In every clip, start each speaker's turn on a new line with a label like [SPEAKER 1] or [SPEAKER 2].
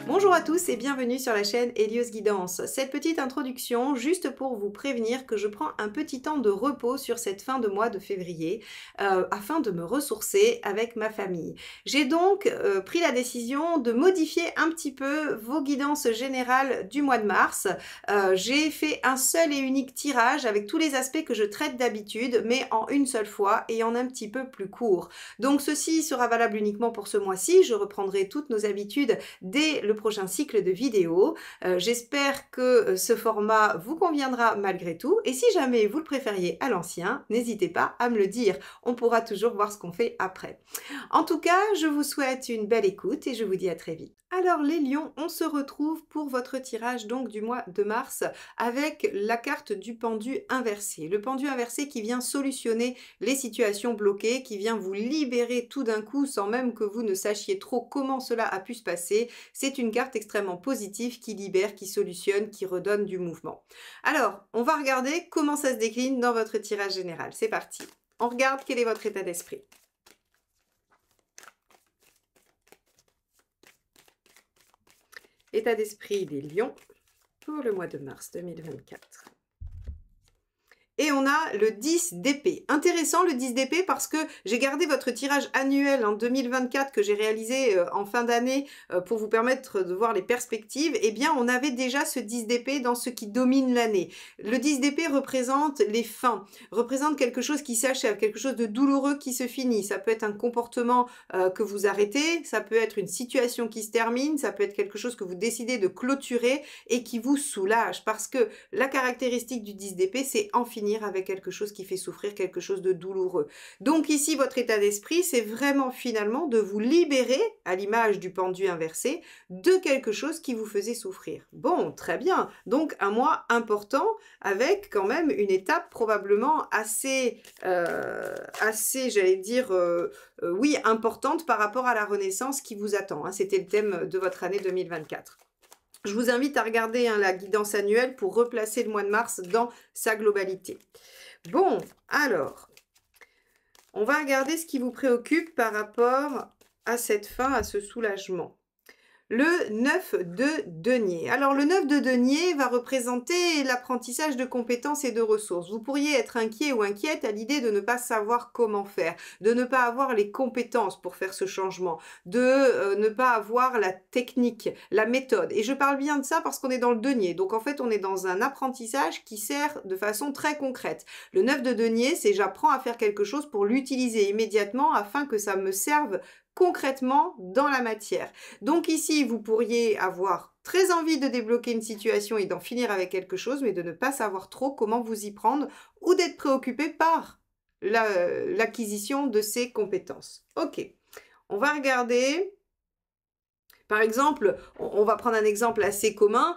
[SPEAKER 1] Bonjour à tous et bienvenue sur la chaîne Hélios Guidance. Cette petite introduction juste pour vous prévenir que je prends un petit temps de repos sur cette fin de mois de février afin de me ressourcer avec ma famille. J'ai donc pris la décision de modifier un petit peu vos guidances générales du mois de mars. J'ai fait un seul et unique tirage avec tous les aspects que je traite d'habitude mais en une seule fois et en un petit peu plus court. Donc ceci sera valable uniquement pour ce mois-ci. Je reprendrai toutes nos habitudes dès le prochain cycle de vidéos. J'espère que ce format vous conviendra malgré tout et si jamais vous le préfériez à l'ancien, n'hésitez pas à me le dire. On pourra toujours voir ce qu'on fait après. En tout cas, je vous souhaite une belle écoute et je vous dis à très vite. Alors les lions, on se retrouve pour votre tirage donc du mois de mars avec la carte du pendu inversé. Le pendu inversé qui vient solutionner les situations bloquées, qui vient vous libérer tout d'un coup sans même que vous ne sachiez trop comment cela a pu se passer. C'est une carte extrêmement positive qui libère, qui solutionne, qui redonne du mouvement. Alors, on va regarder comment ça se décline dans votre tirage général. C'est parti. On regarde quel est votre état d'esprit. État d'esprit des lions pour le mois de mars 2024. Et on a le 10 d'épée. Intéressant le 10 d'épée parce que j'ai gardé votre tirage annuel en 2024 que j'ai réalisé en fin d'année pour vous permettre de voir les perspectives. Eh bien, on avait déjà ce 10 d'épée dans ce qui domine l'année. Le 10 d'épée représente les fins, représente quelque chose qui s'achève, quelque chose de douloureux qui se finit. Ça peut être un comportement que vous arrêtez, ça peut être une situation qui se termine, ça peut être quelque chose que vous décidez de clôturer et qui vous soulage. Parce que la caractéristique du 10 d'épée, c'est en finir avec quelque chose qui fait souffrir, quelque chose de douloureux. Donc ici, votre état d'esprit, c'est vraiment finalement de vous libérer, à l'image du pendu inversé, de quelque chose qui vous faisait souffrir. Bon, très bien. Donc un mois important avec quand même une étape probablement assez j'allais dire, oui, importante par rapport à la renaissance qui vous attend. Hein. C'était le thème de votre année 2024. Je vous invite à regarder la guidance annuelle pour replacer le mois de mars dans sa globalité. Bon, alors, on va regarder ce qui vous préoccupe par rapport à cette fin, à ce soulagement. Le 9 de denier. Alors le 9 de denier va représenter l'apprentissage de compétences et de ressources. Vous pourriez être inquiet ou inquiète à l'idée de ne pas savoir comment faire, de ne pas avoir les compétences pour faire ce changement, de ne pas avoir la technique, la méthode. Et je parle bien de ça parce qu'on est dans le denier. Donc en fait, on est dans un apprentissage qui sert de façon très concrète. Le 9 de denier, c'est j'apprends à faire quelque chose pour l'utiliser immédiatement afin que ça me serve concrètement dans la matière. Donc ici, vous pourriez avoir très envie de débloquer une situation et d'en finir avec quelque chose, mais de ne pas savoir trop comment vous y prendre ou d'être préoccupé par l'acquisition de ces compétences. Ok, on va regarder. Par exemple, on va prendre un exemple assez commun,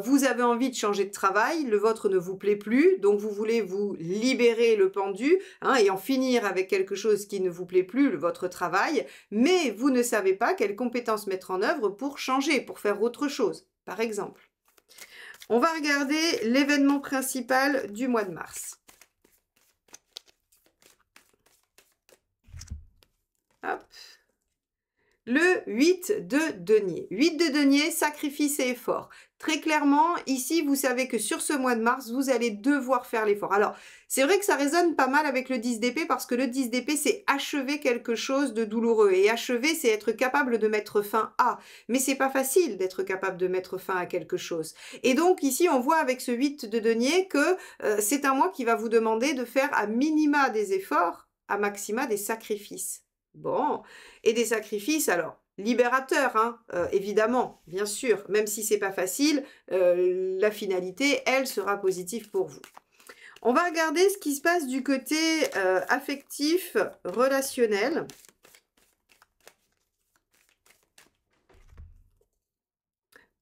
[SPEAKER 1] vous avez envie de changer de travail, le vôtre ne vous plaît plus, donc vous voulez vous libérer le pendu et en finir avec quelque chose qui ne vous plaît plus, votre travail, mais vous ne savez pas quelles compétences mettre en œuvre pour changer, pour faire autre chose, par exemple. On va regarder l'événement principal du mois de mars. Hop. Le 8 de denier. 8 de denier, sacrifice et effort. Très clairement, ici, vous savez que sur ce mois de mars, vous allez devoir faire l'effort. Alors, c'est vrai que ça résonne pas mal avec le 10 d'épée parce que le 10 d'épée, c'est achever quelque chose de douloureux. Et achever, c'est être capable de mettre fin à. Mais c'est pas facile d'être capable de mettre fin à quelque chose. Et donc, ici, on voit avec ce 8 de denier que c'est un mois qui va vous demander de faire à minima des efforts, à maxima des sacrifices. Bon, et des sacrifices, alors, libérateurs, hein, évidemment, bien sûr, même si c'est pas facile, la finalité, elle, sera positive pour vous. On va regarder ce qui se passe du côté affectif, relationnel.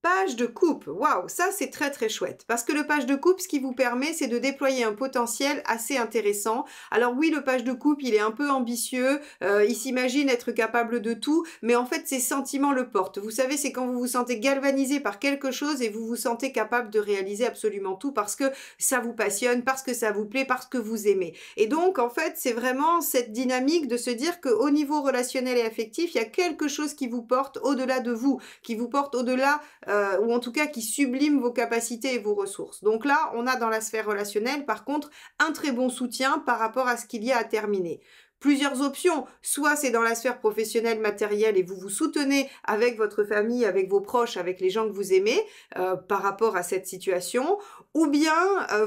[SPEAKER 1] Page de coupe, waouh, ça c'est très très chouette. Parce que le page de coupe, ce qui vous permet, c'est de déployer un potentiel assez intéressant. Alors oui, le page de coupe, il est un peu ambitieux, il s'imagine être capable de tout, mais en fait ses sentiments le portent. Vous savez, c'est quand vous vous sentez galvanisé par quelque chose et vous vous sentez capable de réaliser absolument tout parce que ça vous passionne, parce que ça vous plaît, parce que vous aimez. Et donc en fait, c'est vraiment cette dynamique de se dire qu'au niveau relationnel et affectif, il y a quelque chose qui vous porte au-delà de vous, qui vous porte au-delà ou en tout cas qui sublime vos capacités et vos ressources. Donc là, on a dans la sphère relationnelle, par contre, un très bon soutien par rapport à ce qu'il y a à terminer. Plusieurs options, soit c'est dans la sphère professionnelle, matérielle, et vous vous soutenez avec votre famille, avec vos proches, avec les gens que vous aimez par rapport à cette situation, ou bien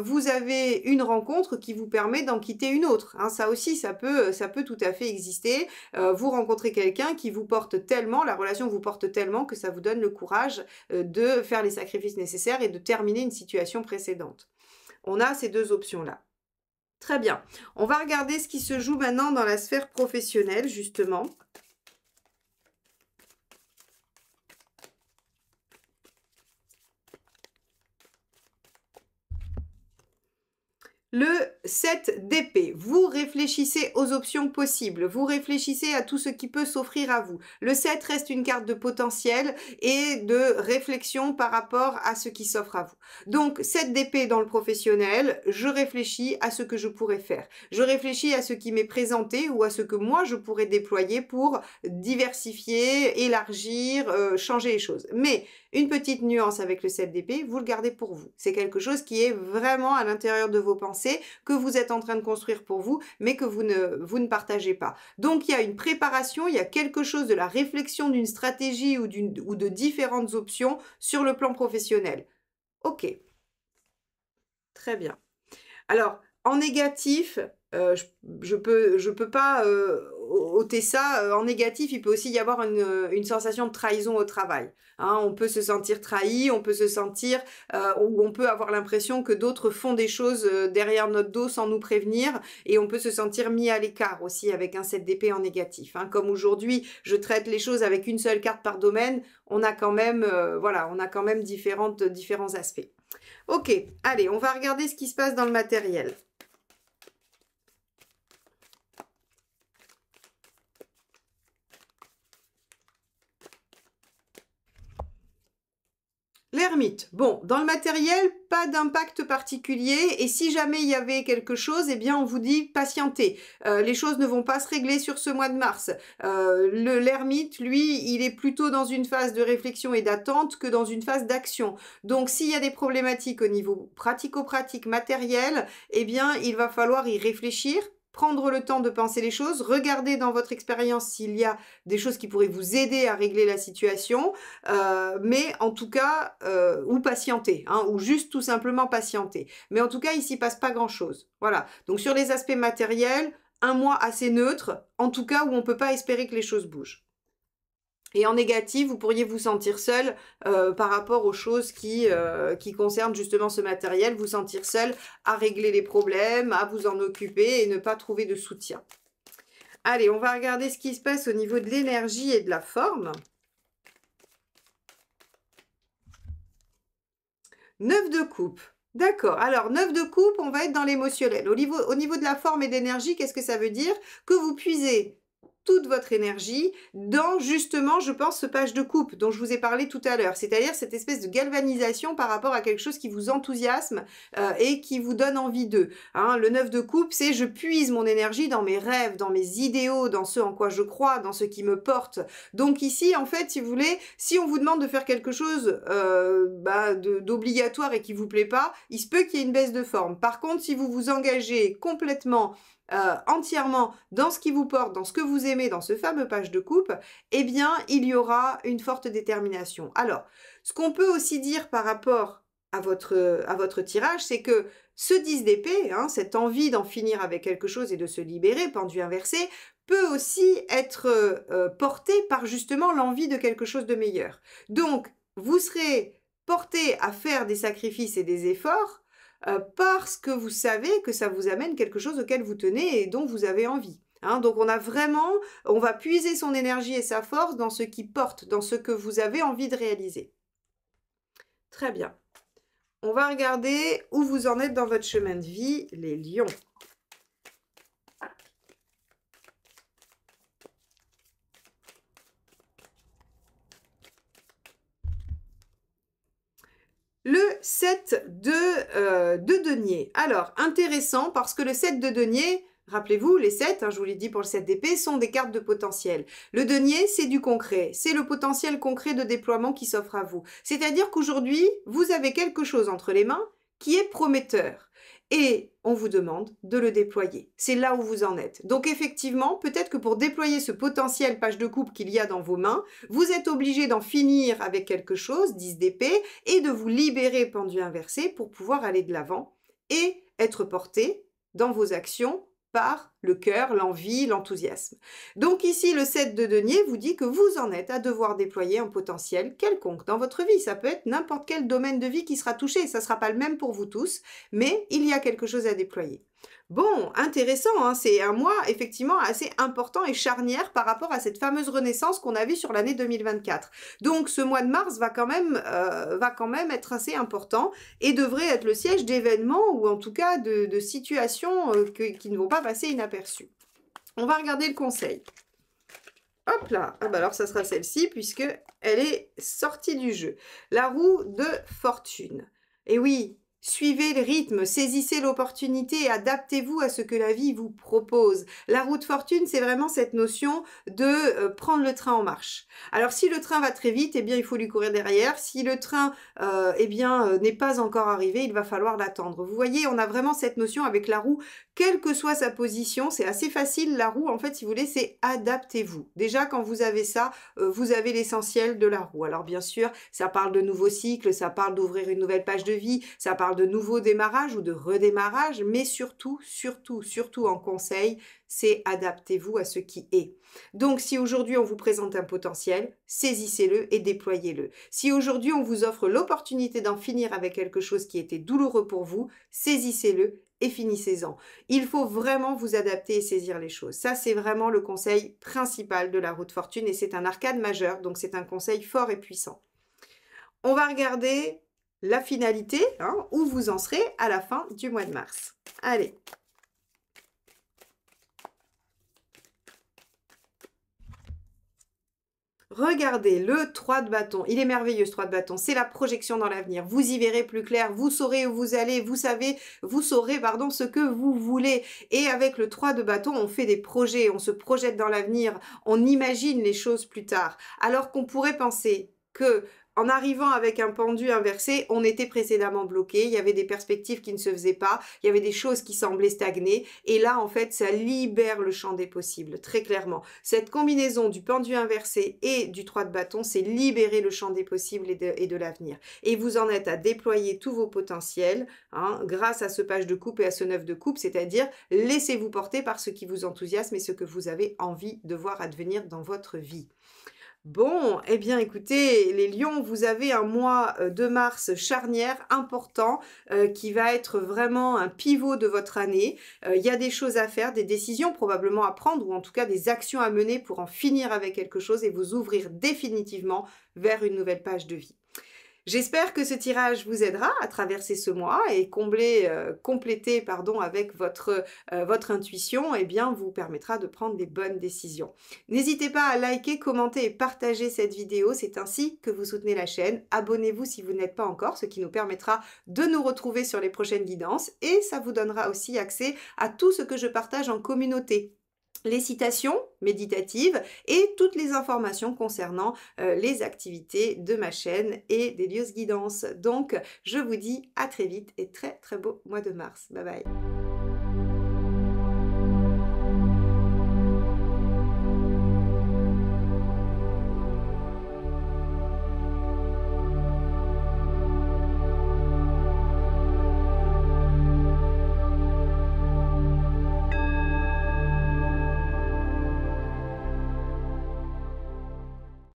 [SPEAKER 1] vous avez une rencontre qui vous permet d'en quitter une autre. Hein, ça aussi, ça peut tout à fait exister. Vous rencontrez quelqu'un qui vous porte tellement, la relation vous porte tellement que ça vous donne le courage de faire les sacrifices nécessaires et de terminer une situation précédente. On a ces deux options-là. Très bien. On va regarder ce qui se joue maintenant dans la sphère professionnelle, justement. Le 7 d'épée, vous réfléchissez aux options possibles, vous réfléchissez à tout ce qui peut s'offrir à vous. Le 7 reste une carte de potentiel et de réflexion par rapport à ce qui s'offre à vous. Donc 7 d'épée dans le professionnel, je réfléchis à ce que je pourrais faire. Je réfléchis à ce qui m'est présenté ou à ce que moi je pourrais déployer pour diversifier, élargir, changer les choses. Mais une petite nuance avec le 7 d'épée, vous le gardez pour vous. C'est quelque chose qui est vraiment à l'intérieur de vos pensées, que vous êtes en train de construire pour vous, mais que vous ne partagez pas. Donc il y a une préparation, il y a quelque chose de la réflexion d'une stratégie ou de différentes options sur le plan professionnel. Ok, très bien. Alors, en négatif, je peux pas ôter ça. En négatif, il peut aussi y avoir une sensation de trahison au travail. Hein, on peut se sentir trahi, on peut se sentir, ou on peut avoir l'impression que d'autres font des choses derrière notre dos sans nous prévenir, et on peut se sentir mis à l'écart aussi avec un 7 d'épée en négatif. Hein. Comme aujourd'hui, je traite les choses avec une seule carte par domaine, on a quand même, voilà, on a quand même différents aspects. Ok, allez, on va regarder ce qui se passe dans le matériel. L'ermite. Bon, dans le matériel, pas d'impact particulier. Et si jamais il y avait quelque chose, eh bien, on vous dit patientez. Les choses ne vont pas se régler sur ce mois de mars. L'ermite, lui, il est plutôt dans une phase de réflexion et d'attente que dans une phase d'action. Donc, s'il y a des problématiques au niveau pratico-pratique matériel, eh bien, il va falloir y réfléchir, prendre le temps de penser les choses, regarder dans votre expérience s'il y a des choses qui pourraient vous aider à régler la situation, mais en tout cas, ou patienter, hein, ou juste tout simplement patienter. Mais en tout cas, il s'y passe pas grand-chose. Voilà. Donc sur les aspects matériels, un mois assez neutre, en tout cas où on ne peut pas espérer que les choses bougent. Et en négatif, vous pourriez vous sentir seul par rapport aux choses qui concernent justement ce matériel, vous sentir seul à régler les problèmes, à vous en occuper et ne pas trouver de soutien. Allez, on va regarder ce qui se passe au niveau de l'énergie et de la forme. 9 de coupe. D'accord. Alors, 9 de coupe, on va être dans l'émotionnel. Au niveau de la forme et d'énergie, qu'est-ce que ça veut dire? Que vous puisez toute votre énergie dans justement, je pense, ce page de coupe dont je vous ai parlé tout à l'heure. C'est-à-dire cette espèce de galvanisation par rapport à quelque chose qui vous enthousiasme et qui vous donne envie d'eux. Hein, le 9 de coupe, c'est je puise mon énergie dans mes rêves, dans mes idéaux, dans ce en quoi je crois, dans ce qui me porte. Donc ici, en fait, si vous voulez, si on vous demande de faire quelque chose d'obligatoire et qui vous plaît pas, il se peut qu'il y ait une baisse de forme. Par contre, si vous vous engagez complètement entièrement dans ce qui vous porte, dans ce que vous aimez, dans ce fameux page de coupe, eh bien, il y aura une forte détermination. Alors, ce qu'on peut aussi dire par rapport à votre tirage, c'est que ce 10 d'épée, hein, cette envie d'en finir avec quelque chose et de se libérer, pendu inversé, peut aussi être porté par justement l'envie de quelque chose de meilleur. Donc, vous serez porté à faire des sacrifices et des efforts parce que vous savez que ça vous amène quelque chose auquel vous tenez et dont vous avez envie. Hein, donc on va puiser son énergie et sa force dans ce qui porte, dans ce que vous avez envie de réaliser. Très bien. On va regarder où vous en êtes dans votre chemin de vie, les lions. Le 7 de denier. Alors, intéressant parce que le 7 de denier, rappelez-vous, les 7, je vous l'ai dit pour le 7 d'épée, sont des cartes de potentiel. Le denier, c'est du concret. C'est le potentiel concret de déploiement qui s'offre à vous. C'est-à-dire qu'aujourd'hui, vous avez quelque chose entre les mains qui est prometteur. Et on vous demande de le déployer. C'est là où vous en êtes. Donc effectivement, peut-être que pour déployer ce potentiel page de coupe qu'il y a dans vos mains, vous êtes obligé d'en finir avec quelque chose, 10 d'épée, et de vous libérer pendu inversé pour pouvoir aller de l'avant et être porté dans vos actions par le cœur, l'envie, l'enthousiasme. Donc ici, le 7 de denier vous dit que vous en êtes à devoir déployer un potentiel quelconque dans votre vie. Ça peut être n'importe quel domaine de vie qui sera touché. Ça ne sera pas le même pour vous tous, mais il y a quelque chose à déployer. Bon, intéressant, c'est un mois effectivement assez important et charnière par rapport à cette fameuse renaissance qu'on a vue sur l'année 2024. Donc ce mois de mars va quand même être assez important et devrait être le siège d'événements ou en tout cas de situations qui ne vont pas passer inaperçues. On va regarder le conseil. Hop là, ah bah alors ça sera celle-ci puisque elle est sortie du jeu. La roue de fortune. Et oui, suivez le rythme, saisissez l'opportunité et adaptez-vous à ce que la vie vous propose. La roue de fortune, c'est vraiment cette notion de prendre le train en marche. Alors si le train va très vite, eh bien il faut lui courir derrière. Si le train n'est pas encore arrivé, il va falloir l'attendre. Vous voyez, on a vraiment cette notion avec la roue, quelle que soit sa position, c'est assez facile. La roue, en fait, si vous voulez, c'est adaptez-vous. Déjà, quand vous avez ça, vous avez l'essentiel de la roue. Alors bien sûr, ça parle de nouveaux cycles, ça parle d'ouvrir une nouvelle page de vie, ça parle de nouveau démarrage ou de redémarrage, mais surtout en conseil, c'est adaptez-vous à ce qui est. Donc, si aujourd'hui on vous présente un potentiel, saisissez-le et déployez-le. Si aujourd'hui on vous offre l'opportunité d'en finir avec quelque chose qui était douloureux pour vous, saisissez-le et finissez-en. Il faut vraiment vous adapter et saisir les choses. Ça, c'est vraiment le conseil principal de la roue de fortune et c'est un arcane majeur, donc c'est un conseil fort et puissant. On va regarder la finalité, où vous en serez à la fin du mois de mars. Allez. Regardez le 3 de bâton, il est merveilleux ce 3 de bâton, c'est la projection dans l'avenir, vous y verrez plus clair, vous saurez où vous allez, vous saurez ce que vous voulez. Et avec le 3 de bâton, on fait des projets, on se projette dans l'avenir, on imagine les choses plus tard. Alors qu'on pourrait penser que en arrivant avec un pendu inversé, on était précédemment bloqué, il y avait des perspectives qui ne se faisaient pas, il y avait des choses qui semblaient stagner, et là, en fait, ça libère le champ des possibles, très clairement. Cette combinaison du pendu inversé et du 3 de bâton, c'est libérer le champ des possibles et de l'avenir. Et vous en êtes à déployer tous vos potentiels, grâce à ce page de coupe et à ce 9 de coupe, c'est-à-dire laissez-vous porter par ce qui vous enthousiasme et ce que vous avez envie de voir advenir dans votre vie. Bon, eh bien écoutez, les lions, vous avez un mois de mars charnière important qui va être vraiment un pivot de votre année. Il y a des choses à faire, des décisions probablement à prendre ou en tout cas des actions à mener pour en finir avec quelque chose et vous ouvrir définitivement vers une nouvelle page de vie. J'espère que ce tirage vous aidera à traverser ce mois et compléter avec votre intuition, vous permettra de prendre des bonnes décisions. N'hésitez pas à liker, commenter et partager cette vidéo, c'est ainsi que vous soutenez la chaîne. Abonnez-vous si vous n'êtes pas encore, ce qui nous permettra de nous retrouver sur les prochaines guidances et ça vous donnera aussi accès à tout ce que je partage en communauté. Les citations méditatives et toutes les informations concernant les activités de ma chaîne et d'Hélios Guidance. Donc, je vous dis à très vite et très beau mois de mars. Bye bye.